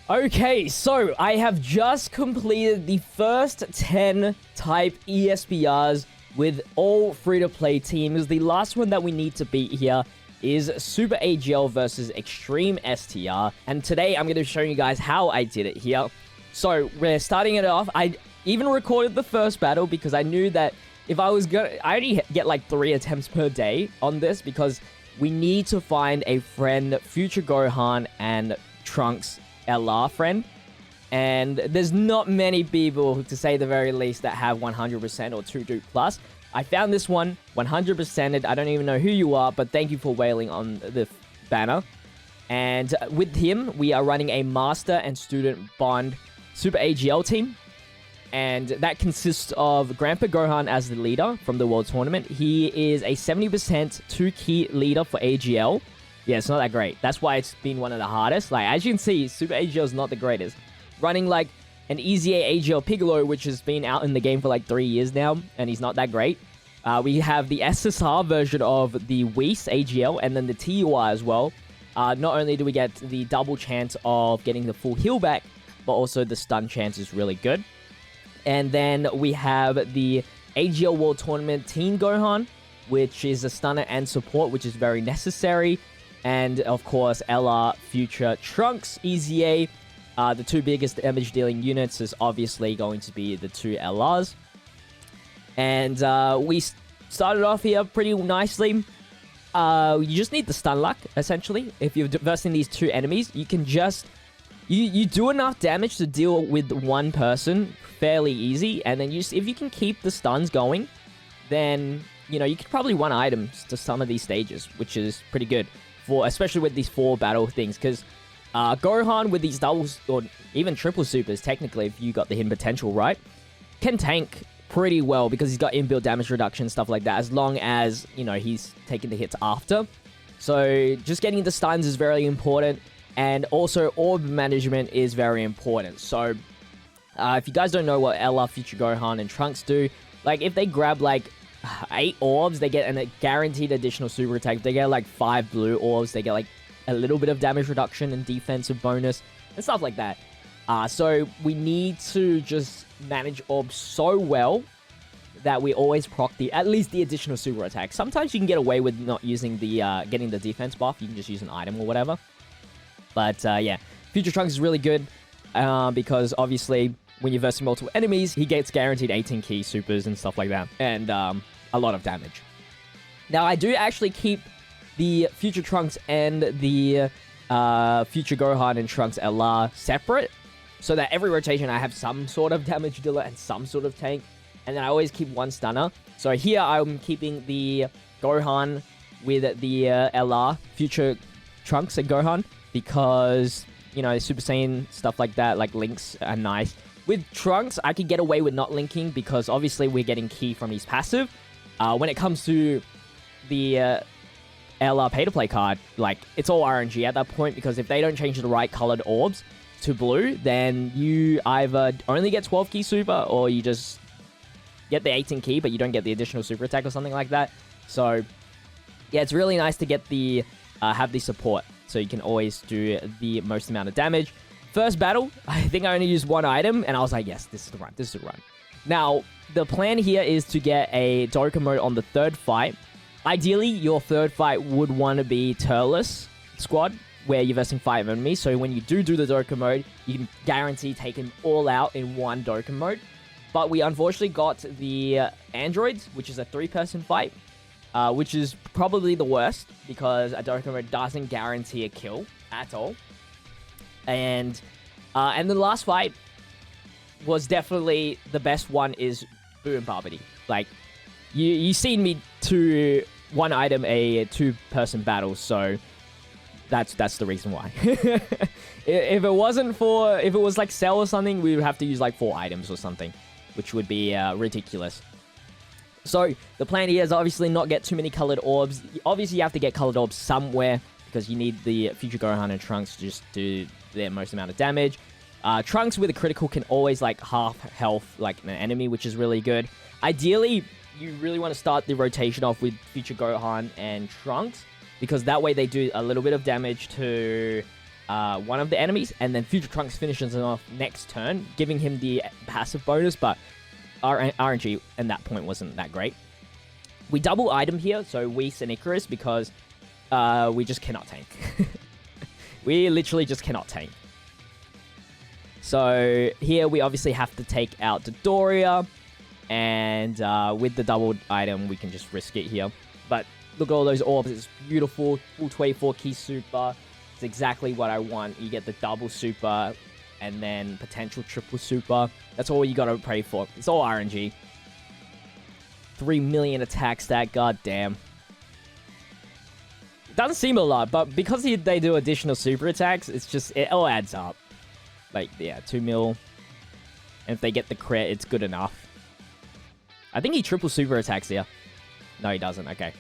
Okay, so I have just completed the first 10 type ESBRs with all free-to-play teams. The last one that we need to beat here is Super AGL versus Extreme STR. And today I'm going to show you guys how I did it here. So we're starting it off. I even recorded the first battle because I knew that if I was going to... I only get like 3 attempts per day on this because we need to find a friend, Future Gohan and Trunks LR friend. And there's not many people, to say the very least, that have 100% or 2 Duke plus. I found this one 100%ed. I don't even know who you are, but thank you for wailing on the banner. And with him, we are running a Master and Student Bond Super AGL team. And that consists of Grandpa Gohan as the leader from the World Tournament. He is a 70% 2-key leader for AGL. Yeah, it's not that great. That's why it's been one of the hardest. Like, as you can see, Super AGL is not the greatest. Running, like, an easy AGL Piccolo, which has been out in the game for, like, 3 years now, and he's not that great. We have the SSR version of the Whis AGL, and then the TUR as well. Not only do we get the double chance of getting the full heal back, but also the stun chance is really good. And then we have the AGL World Tournament Teen Gohan, which is a stunner and support, which is very necessary. And, of course, LR Future Trunks EZA. The 2 biggest damage-dealing units is obviously going to be the 2 LRs. And we started off here pretty nicely. You just need the stun luck, essentially. If you're versing these 2 enemies, you can just... You do enough damage to deal with one person fairly easy. And then if you can keep the stuns going, then, you know, you could probably win items to some of these stages, which is pretty good. Especially with these 4 battle things, because Gohan with these doubles, or even triple supers, technically, if you got the hidden potential right, can tank pretty well because he's got inbuilt damage reduction, stuff like that, as long as, you know, he's taking the hits after. So just getting the stuns is very important, and also orb management is very important. So if you guys don't know what LR Future Gohan and Trunks do, like, if they grab, like, 8 orbs, they get a guaranteed additional super attack. If they get like 5 blue orbs, they get like a little bit of damage reduction and defensive bonus and stuff like that. So we need to just manage orbs so well that we always proc at least the additional super attack. Sometimes you can get away with not using the getting the defense buff. You can just use an item or whatever. But yeah, Future Trunks is really good because obviously when you're versing multiple enemies, he gets guaranteed 18 key supers and stuff like that. And a lot of damage. Now, I do actually keep the Future Trunks and the Future Gohan and Trunks LR separate, so that every rotation I have some sort of damage dealer and some sort of tank, and then I always keep one stunner. So here I'm keeping the Gohan with the LR, Future Trunks and Gohan, because, you know, Super Saiyan, stuff like that, like links are nice. With Trunks, I could get away with not linking because obviously we're getting key from his passive. When it comes to the LR pay-to-play card, like, it's all RNG at that point, because if they don't change the right colored orbs to blue, then you either only get 12 key super, or you just get the 18 key, but you don't get the additional super attack or something like that. So, yeah, it's really nice to get the have the support, so you can always do the most amount of damage. First battle, I think I only used 1 item, and I was like, yes, this is the run, this is the run. Now, the plan here is to get a Dokkan mode on the 3rd fight. Ideally, your 3rd fight would want to be Turles squad, where you're versing 5 enemies. So when you do the Dokkan mode, you can guarantee take them all out in one Dokkan mode. But we unfortunately got the androids, which is a 3-person fight, which is probably the worst, because a Dokkan mode doesn't guarantee a kill at all. And the last fight was definitely the best one, is Boo and Barbity. Like, you seen me to one item a 2-person battle, so that's the reason why. If it was like Cell or something, we would have to use like 4 items or something, which would be ridiculous. So the plan here is obviously not get too many colored orbs. Obviously, you have to get colored orbs somewhere, because you need the Future Gohan and Trunks to just do their most amount of damage. Trunks with a critical can always, like, half health, like, an enemy, which is really good. Ideally, you really want to start the rotation off with Future Gohan and Trunks, because that way they do a little bit of damage to one of the enemies, and then Future Trunks finishes him off next turn, giving him the passive bonus, but RNG at that point wasn't that great. We double item here, so Whis and Icarus, because we just cannot tank. We literally just cannot tank. So here we obviously have to take out Dodoria, and with the double item, we can just risk it here. But look at all those orbs, it's beautiful. Full 24 key super. It's exactly what I want. You get the double super, and then potential triple super. That's all you gotta pray for. It's all RNG. 3 million attack stat, god damn. Doesn't seem a lot, but because they do additional super attacks, it's just, it all adds up. Like, yeah, 2 mil. And if they get the crit, it's good enough. I think he triple super attacks here. No, he doesn't. Okay.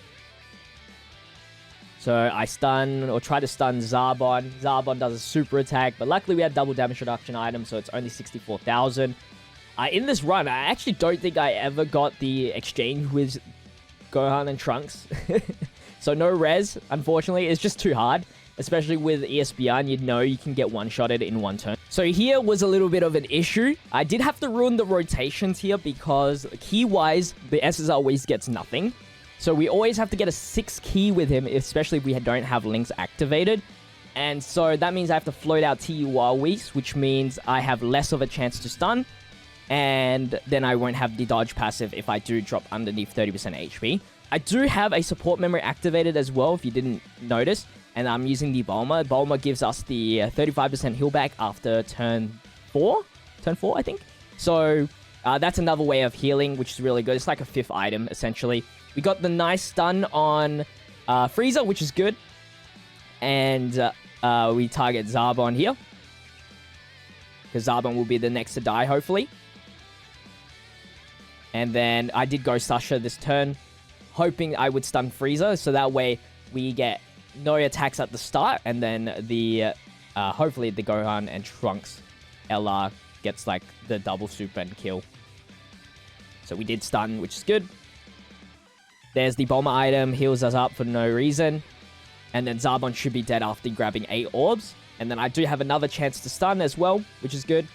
So I stun, or try to stun Zarbon. Zarbon does a super attack, but luckily we had double damage reduction item, so it's only 64,000. In this run, I actually don't think I ever got the exchange with Gohan and Trunks. So no res, unfortunately. It's just too hard, especially with ESBR, and you can get one-shotted in one turn. So here was a little bit of an issue. I did have to ruin the rotations here because key-wise, the SSR always gets nothing. So we always have to get a 6 key with him, especially if we don't have links activated. And so that means I have to float out TUR Whis, which means I have less of a chance to stun. And then I won't have the dodge passive if I do drop underneath 30% HP. I do have a support memory activated as well, if you didn't notice. And I'm using the Bulma. Bulma gives us the 35% heal back after turn 4? Turn 4, I think. So that's another way of healing, which is really good. It's like a 5th item, essentially. We got the nice stun on Frieza, which is good. And we target Zarbon here. Because Zarbon will be the next to die, hopefully. And then I did go Sasha this turn, hoping I would stun Frieza, so that way we get no attacks at the start, and then the hopefully the Gohan and Trunks LR gets like the double super and kill. So we did stun, which is good. There's the Bulma item, heals us up for no reason. And then Zarbon should be dead after grabbing 8 orbs. And then I do have another chance to stun as well, which is good.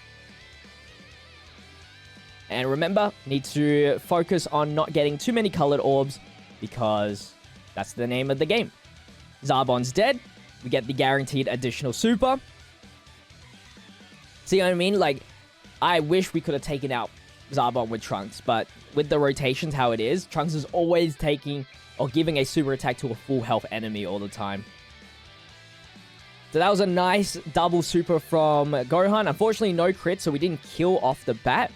And remember, need to focus on not getting too many colored orbs, because that's the name of the game. Zarbon's dead. We get the guaranteed additional super. See what I mean? Like, I wish we could have taken out Zarbon with Trunks, but with the rotations how it is, Trunks is always taking or giving a super attack to a full health enemy all the time. So that was a nice double super from Gohan. Unfortunately, no crit, so we didn't kill off the bat.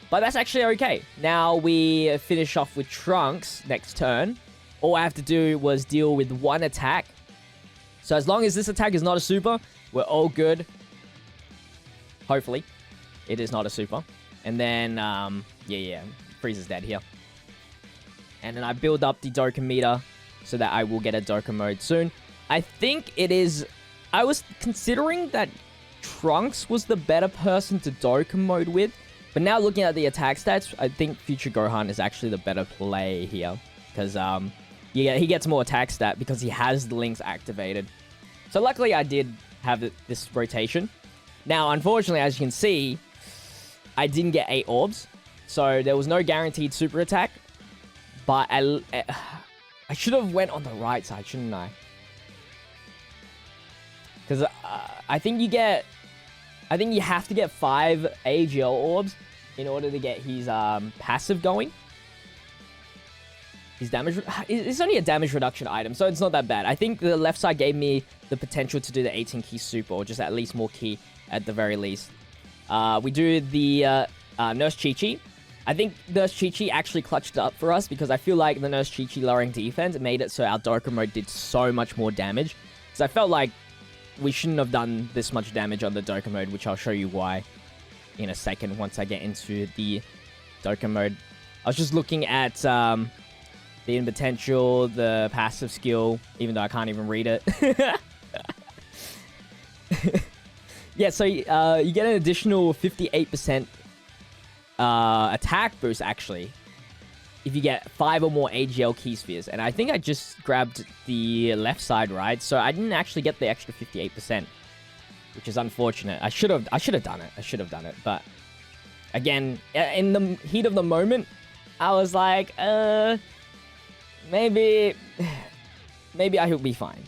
But that's actually okay. Now we finish off with Trunks next turn. All I have to do was deal with 1 attack. So as long as this attack is not a super, we're all good. Hopefully, it is not a super. And then, yeah, Frieza's dead here. And then I build up the Dokkan meter so that I will get a Dokkan mode soon. I think it is... I was considering that Trunks was the better person to Dokkan mode with. But now looking at the attack stats, I think Future Gohan is actually the better play here. Because yeah, he gets more attack stat because he has the links activated. So luckily I did have this rotation. Now, unfortunately, as you can see, I didn't get 8 orbs. So there was no guaranteed super attack. But I should have went on the right side, shouldn't I? Because I think you have to get 5 AGL orbs in order to get his passive going. His damage... It's only a damage reduction item, so it's not that bad. I think the left side gave me the potential to do the 18 key super, or just at least more key at the very least. We do the Nurse Chi-Chi. I think Nurse Chi-Chi actually clutched up for us, because I feel like the Nurse Chi-Chi lowering defense made it so our Dokkan mode did so much more damage. Because I felt like we shouldn't have done this much damage on the Dokkan mode, which I'll show you why in a second once I get into the Dokkan mode. I was just looking at the in potential, the passive skill, even though I can't even read it. Yeah, so you get an additional 58% attack boost, actually. if you get 5 or more AGL key spheres. And I think I just grabbed the left side, right? So I didn't actually get the extra 58%, which is unfortunate. I should have done it. I should have done it. But again, in the heat of the moment, I was like, maybe I will be fine.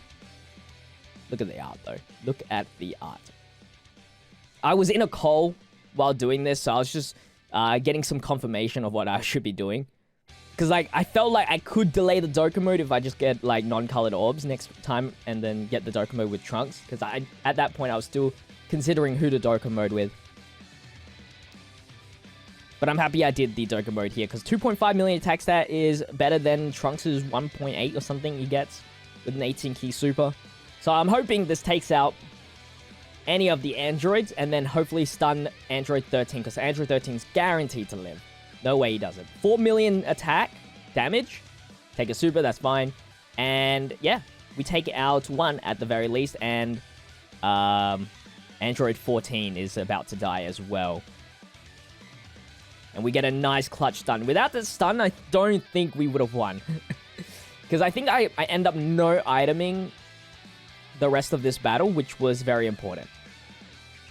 Look at the art, though. Look at the art. I was in a call while doing this, so I was just getting some confirmation of what I should be doing. Because, like, I felt like I could delay the Dokkan mode if I just get, like, non-colored orbs next time and then get the Dokkan mode with Trunks. Because at that point, I was still considering who to Dokkan mode with. But I'm happy I did the Dokkan mode here, because 2.5 million attack stat is better than Trunks' 1.8 or something he gets with an 18 key super. So I'm hoping this takes out any of the androids and then hopefully stun Android 13, because Android 13 is guaranteed to live. No way he doesn't. 4 million attack damage. Take a super, that's fine. And yeah, we take out 1 at the very least, and Android 14 is about to die as well. And we get a nice clutch stun. Without the stun, I don't think we would have won. Because I think I end up no iteming the rest of this battle, which was very important.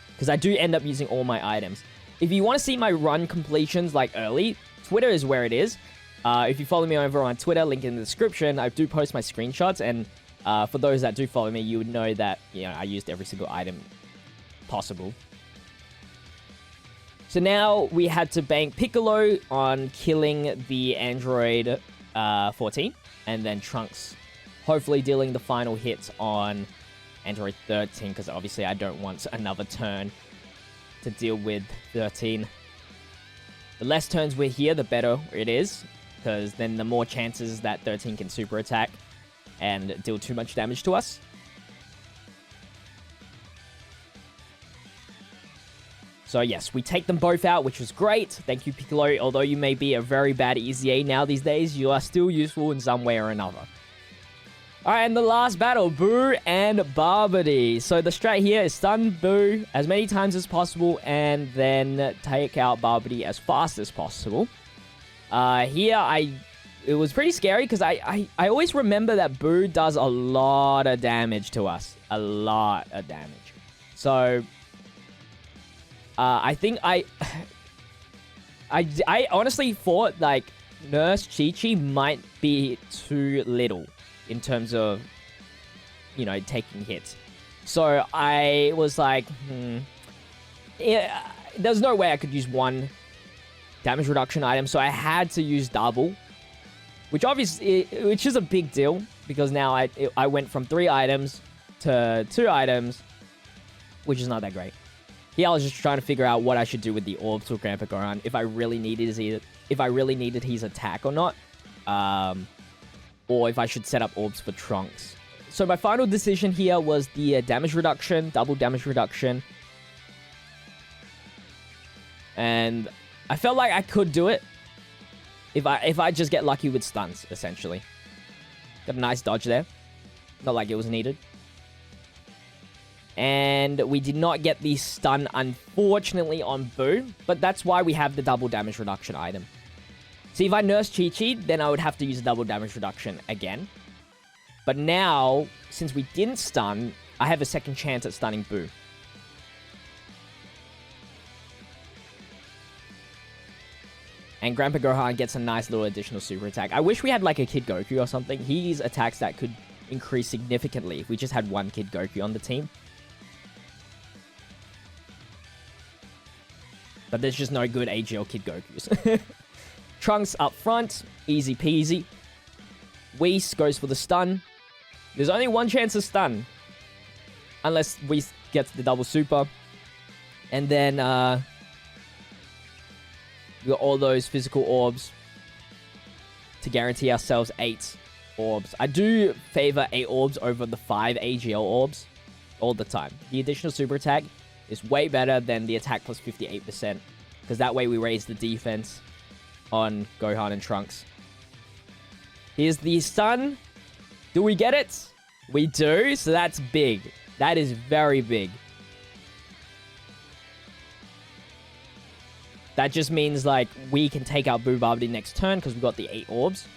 Because I do end up using all my items. If you want to see my run completions like early, Twitter is where it is. If you follow me over on Twitter, link in the description, I do post my screenshots. And for those that do follow me, you would know that, you know, I used every single item possible. So now we had to bank Piccolo on killing the Android 14. And then Trunks hopefully dealing the final hits on Android 13. Because obviously I don't want another turn to deal with 13. The less turns we're here, the better it is. Because then the more chances that 13 can super attack and deal too much damage to us. So yes, we take them both out, which was great. Thank you, Piccolo. Although you may be a very bad EZA now these days, you are still useful in some way or another. Alright, and the last battle, Boo and Barbody. So the strat here is stun Boo as many times as possible and then take out Barbody as fast as possible. Here, it was pretty scary because I always remember that Boo does a lot of damage to us. A lot of damage. So I think I honestly thought, like, Nurse Chi-Chi might be too little in terms of, you know, taking hits. So I was like, there's no way I could use 1 damage reduction item, so I had to use double, which is a big deal, because now I went from 3 items to 2 items, which is not that great. Here, I was just trying to figure out what I should do with the orbs for Grandpa Gohan, if I really needed his attack or not, or if I should set up orbs for Trunks. So my final decision here was the damage reduction, double damage reduction, and I felt like I could do it if I just get lucky with stuns, essentially. Got a nice dodge there, not like it was needed. And we did not get the stun, unfortunately, on Boo. But that's why we have the double damage reduction item. See, if I Nurse Chi-Chi, then I would have to use a double damage reduction again. But now, since we didn't stun, I have a second chance at stunning Boo. And Grandpa Gohan gets a nice little additional super attack. I wish we had, like, a Kid Goku or something. He's attacks that could increase significantly if we just had 1 Kid Goku on the team. But there's just no good AGL Kid Gokus. Trunks up front. Easy peasy. Whis goes for the stun. There's only 1 chance of stun. Unless Whis gets the double super. And then, we got all those physical orbs to guarantee ourselves 8 orbs. I do favor 8 orbs over the 5 AGL orbs all the time. The additional super attack is way better than the attack plus 58%, because that way we raise the defense on Gohan and Trunks. Here's the stun. Do we get it? We do, so that's big. That is very big. That just means, like, we can take out Boo Barbity next turn because we've got the 8 orbs.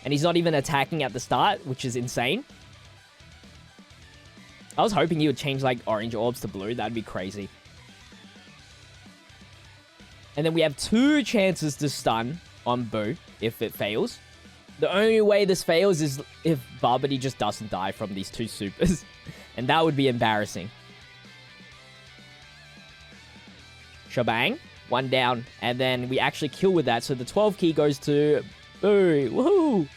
And he's not even attacking at the start, which is insane. I was hoping he would change, like, orange orbs to blue. That'd be crazy. And then we have 2 chances to stun on Boo if it fails. The only way this fails is if Barbity just doesn't die from these 2 supers. And that would be embarrassing. Shebang. 1 down. And then we actually kill with that. So the 12 key goes to Boo. Woohoo!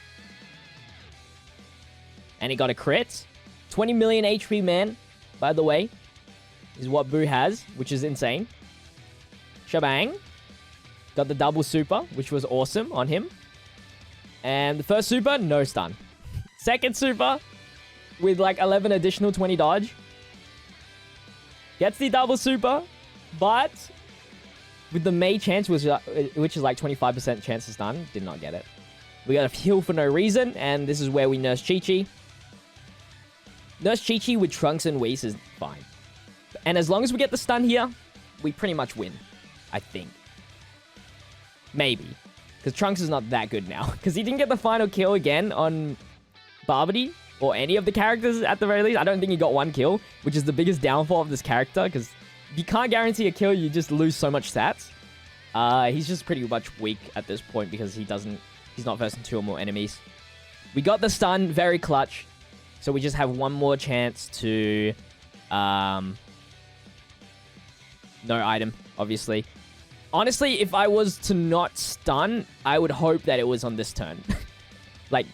And he got a crit. 20 million HP, man, by the way, is what Boo has, which is insane. Shebang. Got the double super, which was awesome on him. And the first super, no stun. Second super, with like 11 additional 20 dodge. Gets the double super, but with the May chance, which is like 25% chance to stun, did not get it. We got a heal for no reason, and this is where we nurse Chi-Chi. Nurse Chi-Chi with Trunks and Whis is fine. And as long as we get the stun here, we pretty much win. I think. Maybe. Because Trunks is not that good now. Because he didn't get the final kill again on Barbity. Or any of the characters at the very least. I don't think he got 1 kill. Which is the biggest downfall of this character. Because if you can't guarantee a kill, you just lose so much stats. He's just pretty much weak at this point. Because he's not versing 2 or more enemies. We got the stun. Very clutch. So we just have 1 more chance to... no item, obviously. Honestly, if I was to not stun, I would hope that it was on this turn. Like,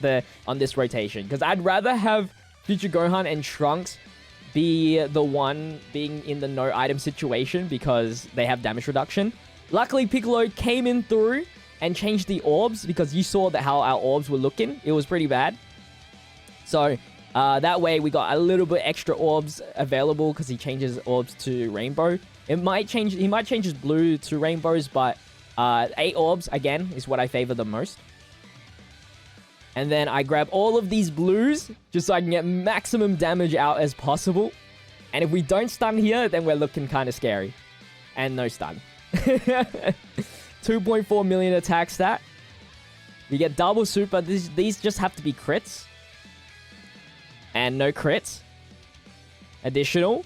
on this rotation. Because I'd rather have Future Gohan and Trunks be the one being in the no item situation because they have damage reduction. Luckily, Piccolo came in through and changed the orbs because you saw how our orbs were looking. It was pretty bad. So... that way, we got a little bit extra orbs available because he changes orbs to rainbow. He might change his blue to rainbows, but 8 orbs, again, is what I favor the most. And then I grab all of these blues just so I can get maximum damage out as possible. And if we don't stun here, then we're looking kind of scary. And no stun. 2.4 million attack stat. We get double super. These just have to be crits. And no crits. Additional.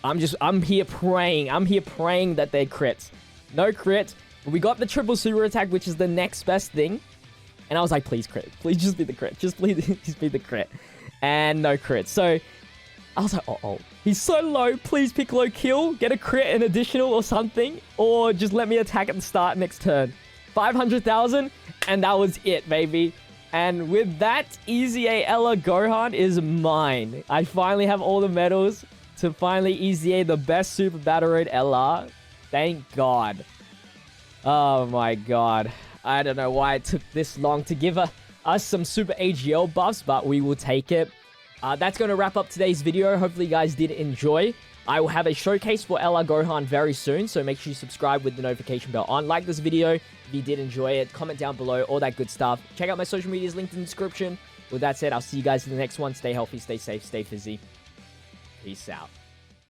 I'm here praying. I'm here praying that they're crits. No crit. We got the triple super attack, which is the next best thing. And I was like, please crit. Please just be the crit. Just please just be the crit. And no crit. So I was like, uh-oh. He's so low. Please, Piccolo, kill. Get a crit, an additional or something. Or just let me attack at the start next turn. 500,000. And that was it, baby. And with that, Easy A Ella Gohan is mine. I finally have all the medals to finally Easy A the best Super Battle Road LR. Thank God. Oh my God. I don't know why it took this long to give us some Super AGL buffs, but we will take it. That's going to wrap up today's video. Hopefully you guys did enjoy. I will have a showcase for LR Gohan very soon, so make sure you subscribe with the notification bell on. Like this video if you did enjoy it. Comment down below, all that good stuff. Check out my social medias linked in the description. With that said, I'll see you guys in the next one. Stay healthy, stay safe, stay fizzy. Peace out.